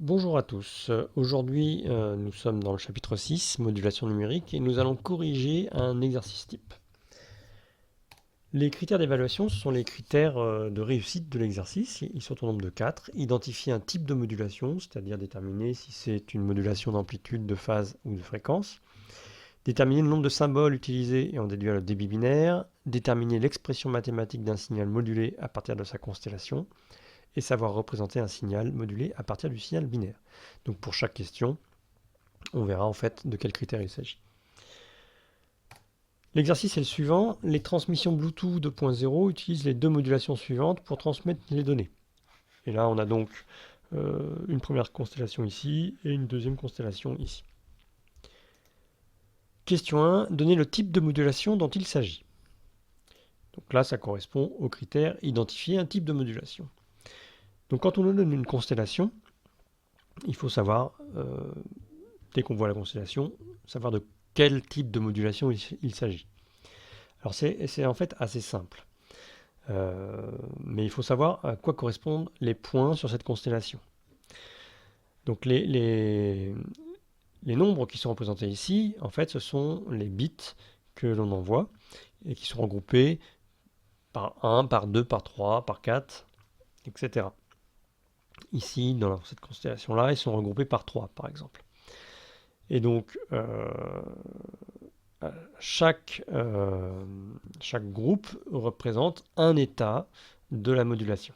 Bonjour à tous. Aujourd'hui, nous sommes dans le chapitre 6, modulation numérique, et nous allons corriger un exercice type. Les critères d'évaluation, ce sont les critères de réussite de l'exercice. Ils sont au nombre de 4. Identifier un type de modulation, c'est-à-dire déterminer si c'est une modulation d'amplitude, de phase ou de fréquence. Déterminer le nombre de symboles utilisés et en déduire le débit binaire. Déterminer l'expression mathématique d'un signal modulé à partir de sa constellation. Et savoir représenter un signal modulé à partir du signal binaire. Donc pour chaque question, on verra en fait de quels critères il s'agit. L'exercice est le suivant. Les transmissions Bluetooth 2.0 utilisent les deux modulations suivantes pour transmettre les données. Et là, on a donc une première constellation ici et une deuxième constellation ici. Question 1. Donner le type de modulation dont il s'agit. Donc là, ça correspond au critère identifier un type de modulation. Donc quand on nous donne une constellation, il faut savoir, dès qu'on voit la constellation, savoir de quel type de modulation il s'agit. Alors c'est en fait assez simple. Mais il faut savoir à quoi correspondent les points sur cette constellation. Donc les nombres qui sont représentés ici, en fait, ce sont les bits que l'on envoie et qui sont regroupés par 1, par 2, par 3, par 4, etc. Ici, dans cette constellation-là, ils sont regroupés par 3, par exemple. Et donc, chaque groupe représente un état de la modulation.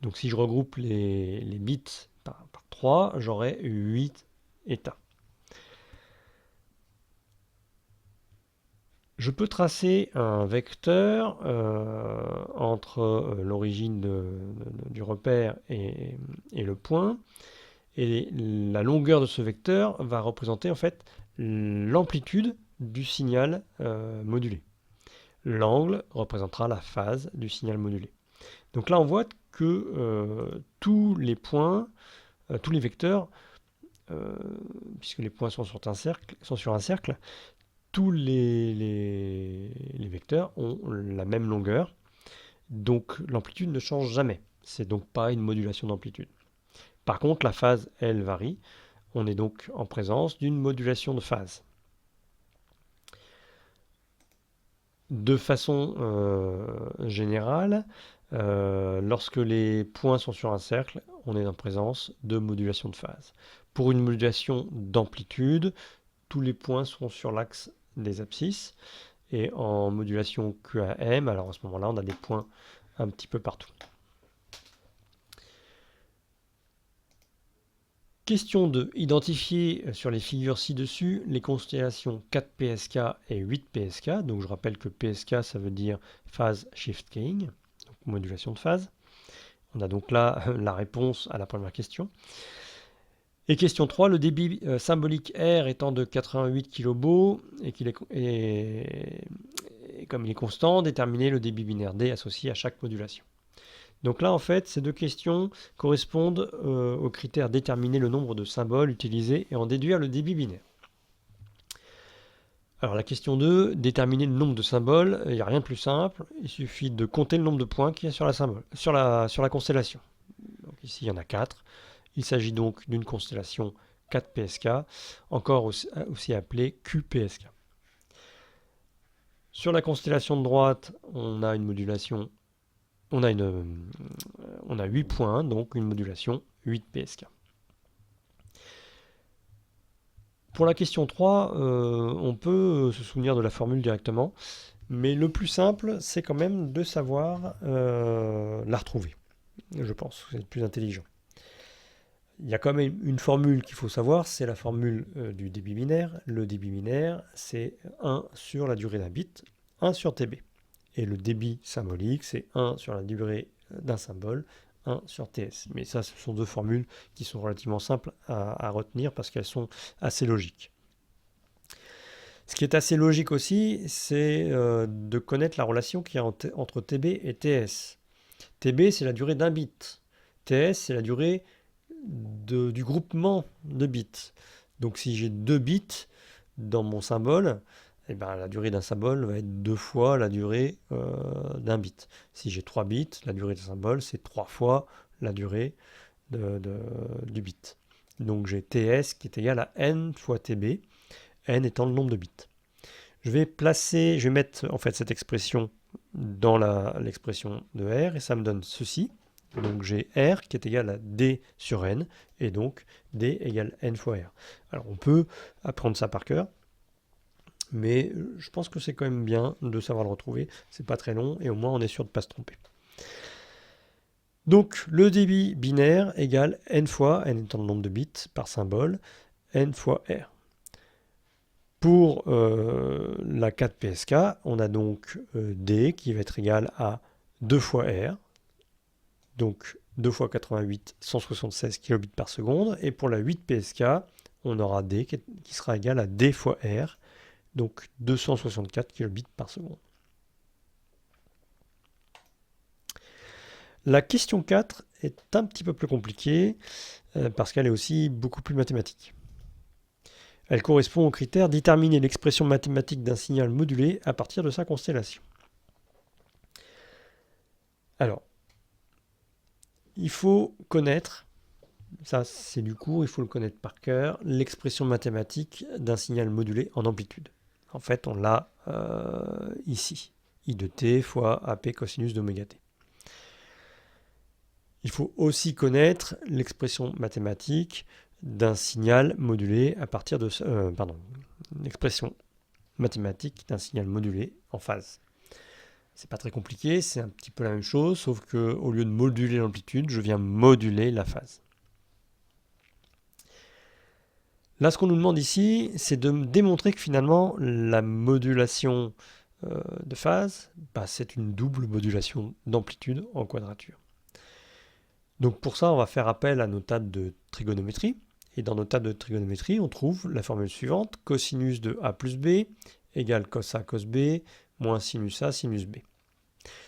Donc si je regroupe les bits par 3, j'aurai 8 états. Je peux tracer un vecteur entre l'origine du repère et le point. Et la longueur de ce vecteur va représenter en fait l'amplitude du signal modulé. L'angle représentera la phase du signal modulé. Donc là, on voit que tous les points, tous les vecteurs, puisque les points sont sur un cercle, tous les vecteurs ont la même longueur, donc l'amplitude ne change jamais. C'est donc pas une modulation d'amplitude. Par contre, la phase, elle, varie. On est donc en présence d'une modulation de phase. De façon générale, lorsque les points sont sur un cercle, on est en présence de modulation de phase. Pour une modulation d'amplitude, tous les points sont sur l'axe des abscisses. Et en modulation QAM, alors à ce moment-là, on a des points un petit peu partout. Question 2. Identifier sur les figures ci-dessus les constellations 4 PSK et 8 PSK. Donc je rappelle que PSK, ça veut dire phase shift keying, donc modulation de phase. On a donc là la réponse à la première question. Et question 3, le débit symbolique R étant de 88 kB et comme il est constant, déterminer le débit binaire D associé à chaque modulation. Donc là, en fait, ces deux questions correspondent au critère déterminer le nombre de symboles utilisés et en déduire le débit binaire. Alors la question 2, déterminer le nombre de symboles, il n'y a rien de plus simple, il suffit de compter le nombre de points qu'il y a sur la constellation. Donc ici, il y en a 4. Il s'agit donc d'une constellation 4 PSK, encore aussi appelée QPSK. Sur la constellation de droite, on a une modulation, on a 8 points, donc une modulation 8 PSK. Pour la question 3, on peut se souvenir de la formule directement, mais le plus simple, c'est quand même de savoir la retrouver. Je pense que c'est le plus intelligent. Il y a quand même une formule qu'il faut savoir, c'est la formule du débit binaire. Le débit binaire, c'est 1 sur la durée d'un bit, 1 sur TB. Et le débit symbolique, c'est 1 sur la durée d'un symbole, 1 sur TS. Mais ça, ce sont deux formules qui sont relativement simples à retenir parce qu'elles sont assez logiques. Ce qui est assez logique aussi, c'est de connaître la relation qu'il y a entre TB et TS. TB, c'est la durée d'un bit. TS, c'est la durée du groupement de bits. Donc si j'ai 2 bits dans mon symbole, eh ben, la durée d'un symbole va être 2 fois la durée d'un bit. Si j'ai 3 bits, la durée d'un symbole, c'est 3 fois la durée du bit. Donc j'ai TS qui est égal à n fois TB, n étant le nombre de bits. Je vais mettre en fait cette expression dans l'expression de R et ça me donne ceci. Donc j'ai R qui est égal à D sur N et donc D égale N fois R. Alors on peut apprendre ça par cœur, mais je pense que c'est quand même bien de savoir le retrouver. C'est pas très long et au moins on est sûr de ne pas se tromper. Donc le débit binaire égale N fois, N étant le nombre de bits par symbole, N fois R. Pour la 4 PSK, on a donc D qui va être égal à 2 fois R, donc 2 fois 88, 176 kilobits par seconde. Et pour la 8 PSK, on aura D qui sera égal à D fois R, donc 264 kilobits par seconde. La question 4 est un petit peu plus compliquée parce qu'elle est aussi beaucoup plus mathématique. Elle correspond au critère déterminer l'expression mathématique d'un signal modulé à partir de sa constellation. Alors, il faut connaître, ça c'est du cours, il faut le connaître par cœur, l'expression mathématique d'un signal modulé en amplitude. En fait, on l'a ici, I de t fois AP cosinus d'oméga t. Il faut aussi connaître l'expression mathématique d'un signal modulé à partir de... l'expression mathématique d'un signal modulé en phase. C'est pas très compliqué, c'est un petit peu la même chose, sauf qu'au lieu de moduler l'amplitude, je viens moduler la phase. Là, ce qu'on nous demande ici, c'est de démontrer que finalement, la modulation de phase, c'est une double modulation d'amplitude en quadrature. Donc pour ça, on va faire appel à nos tables de trigonométrie. Et dans nos tables de trigonométrie, on trouve la formule suivante, cosinus de A plus B égale cos A cos B moins sinus A sinus B.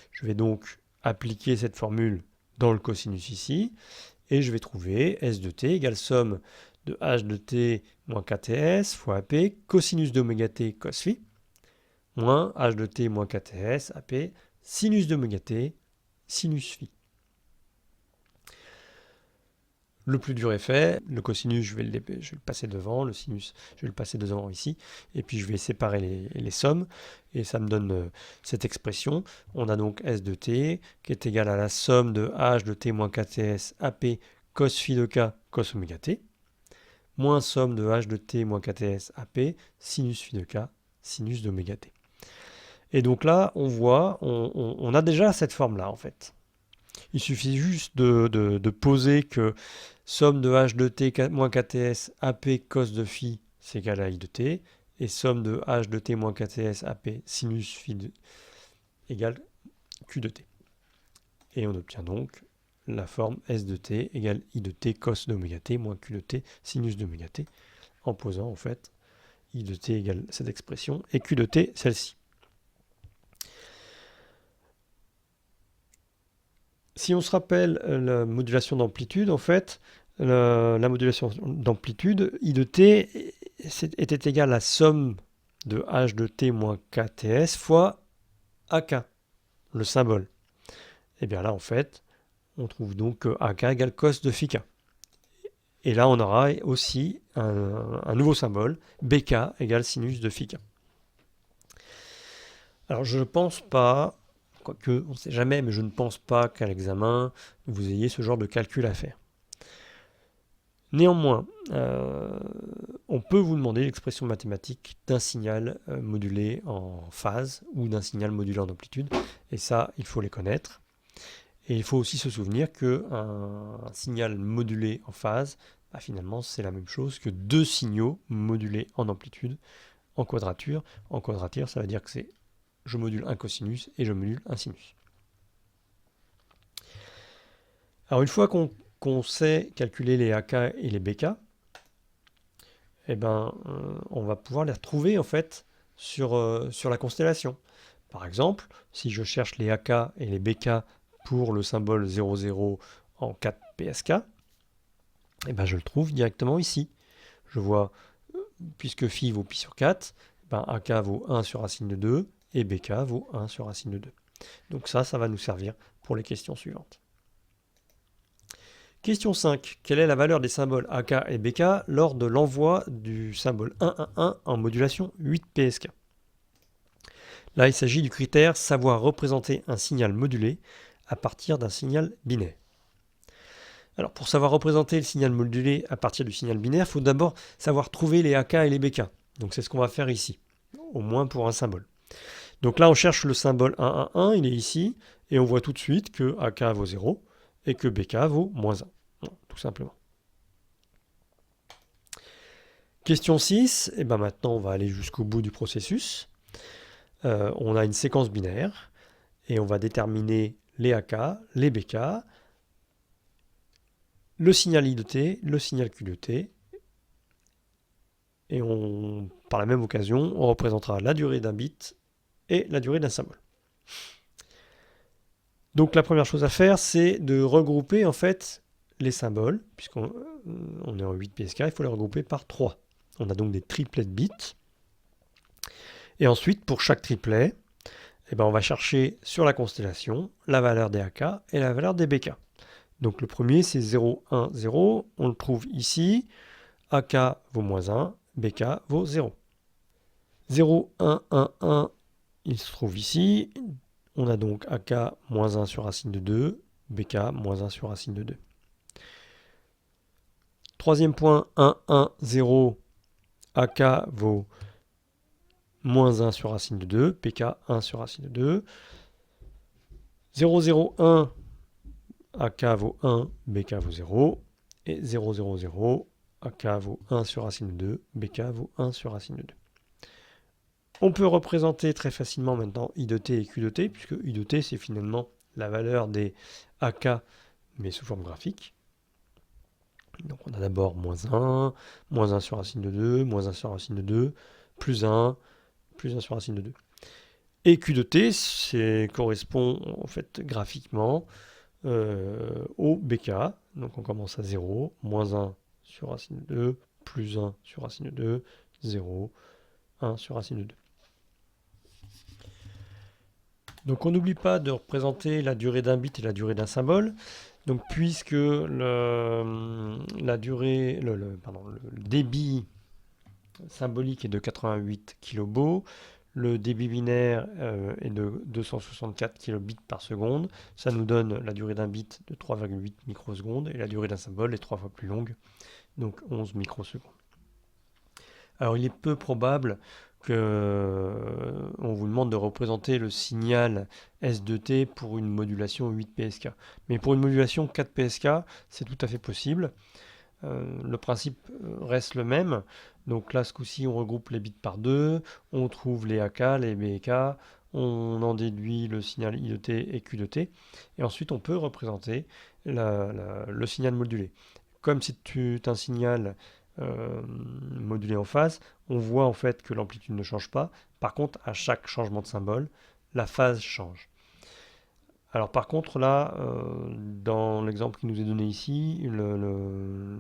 Je vais donc appliquer cette formule dans le cosinus ici, et je vais trouver S de t égale somme de H de t moins KTS fois AP, cosinus d'oméga t cos phi, moins H de t moins KTS, AP, sinus d'oméga t, sinus phi. Le plus dur est fait, le cosinus je vais le passer devant, le sinus je vais le passer devant ici, et puis je vais séparer les sommes, et ça me donne cette expression. On a donc S de t qui est égal à la somme de H de t moins KTS AP cos phi de k cos oméga t, moins somme de H de t moins KTS AP sinus phi de k sinus d'oméga t. Et donc là, on voit, on a déjà cette forme-là en fait. Il suffit juste de poser que somme de H de t moins KTS AP cos de phi c'est égal à I de t, et somme de H de t moins KTS AP sinus phi égale Q de t. Et on obtient donc la forme S de t égale I de t cos d'oméga t moins Q de t sinus d'oméga t, en posant en fait I de t égale cette expression et Q de t celle-ci. Si on se rappelle la modulation d'amplitude, en fait, la modulation d'amplitude, I de t était égale à la somme de H de t moins KTS fois AK, le symbole. Et bien là, en fait, on trouve donc que AK égale cos de phi k. Et là, on aura aussi un nouveau symbole, BK égale sinus de phi k. Alors, je ne pense pas, quoique on ne sait jamais, mais je ne pense pas qu'à l'examen, vous ayez ce genre de calcul à faire. Néanmoins, on peut vous demander l'expression mathématique d'un signal modulé en phase ou d'un signal modulé en amplitude, et ça, il faut les connaître. Et il faut aussi se souvenir qu'un signal modulé en phase, finalement, c'est la même chose que deux signaux modulés en amplitude en quadrature. En quadrature, ça veut dire que je module un cosinus et je module un sinus. Alors, une fois qu'on sait calculer les AK et les BK, on va pouvoir les retrouver en fait sur la constellation. Par exemple, si je cherche les AK et les BK pour le symbole 00 en 4 PSK, je le trouve directement ici. Je vois, puisque phi vaut pi sur 4, AK vaut 1 sur racine de 2 et BK vaut 1 sur racine de 2. Donc ça va nous servir pour les questions suivantes. Question 5. Quelle est la valeur des symboles AK et BK lors de l'envoi du symbole 111 en modulation 8 PSK? Là, il s'agit du critère savoir représenter un signal modulé à partir d'un signal binaire. Alors, pour savoir représenter le signal modulé à partir du signal binaire, il faut d'abord savoir trouver les AK et les BK. Donc, c'est ce qu'on va faire ici, au moins pour un symbole. Donc là, on cherche le symbole 111, il est ici, et on voit tout de suite que AK vaut 0 et que BK vaut -1, tout simplement. Question 6, et bien maintenant on va aller jusqu'au bout du processus. On a une séquence binaire, et on va déterminer les AK, les BK, le signal I de T, le signal Q de T, et par la même occasion, on représentera la durée d'un bit et la durée d'un symbole. Donc la première chose à faire, c'est de regrouper en fait les symboles, puisqu'on est en 8 PSK, il faut les regrouper par 3. On a donc des triplets de bits. Et ensuite, pour chaque triplet, eh ben, on va chercher sur la constellation la valeur des AK et la valeur des BK. Donc le premier, c'est 0, 1, 0. On le trouve ici. AK vaut -1, BK vaut 0. 0, 1, 1, 1, il se trouve ici. On a donc AK -1 sur racine de 2, BK -1 sur racine de 2. Troisième point, 1, 1, 0, AK vaut -1 sur racine de 2, BK 1 sur racine de 2. 0, 0, 1, AK vaut 1, BK vaut 0. Et 0, 0, 0, AK vaut 1 sur racine de 2, BK vaut 1 sur racine de 2. On peut représenter très facilement maintenant I de T et Q de T, puisque I de T, c'est finalement la valeur des AK, mais sous forme graphique. Donc on a d'abord -1 sur racine de 2, -1 sur racine de 2, +1 sur racine de 2. Et Q de T, correspond en fait graphiquement au BK. Donc on commence à 0, -1 sur racine de 2, +1 sur racine de 2, 0, 1 sur racine de 2. Donc on n'oublie pas de représenter la durée d'un bit et la durée d'un symbole. Donc puisque le débit symbolique est de 88 kB, le débit binaire est de 264 kilobits par seconde, ça nous donne la durée d'un bit de 3,8 microsecondes et la durée d'un symbole est 3 fois plus longue, donc 11 microsecondes. Alors il est peu probable qu'on vous demande de représenter le signal S de T pour une modulation 8 PSK. Mais pour une modulation 4 PSK, c'est tout à fait possible. Le principe reste le même. Donc là, ce coup-ci, on regroupe les bits par 2, on trouve les AK, les BK, on en déduit le signal I de T et Q de T, et ensuite on peut représenter le signal modulé. Comme c'est un signal modulé en phase, on voit en fait que l'amplitude ne change pas. Par contre, à chaque changement de symbole, la phase change. Alors par contre là, dans l'exemple qui nous est donné ici, le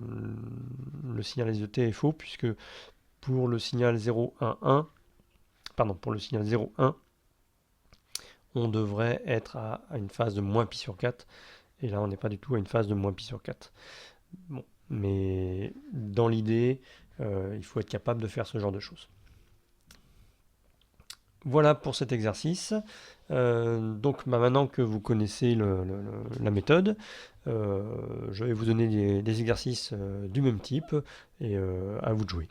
signal S de T est faux, puisque pour le signal 0,1, pour le signal 0,1, on devrait être à une phase de -π sur 4, et là on n'est pas du tout à une phase de -π sur 4. Bon, mais dans l'idée, il faut être capable de faire ce genre de choses. Voilà pour cet exercice. Donc maintenant que vous connaissez la méthode, je vais vous donner des exercices du même type et à vous de jouer.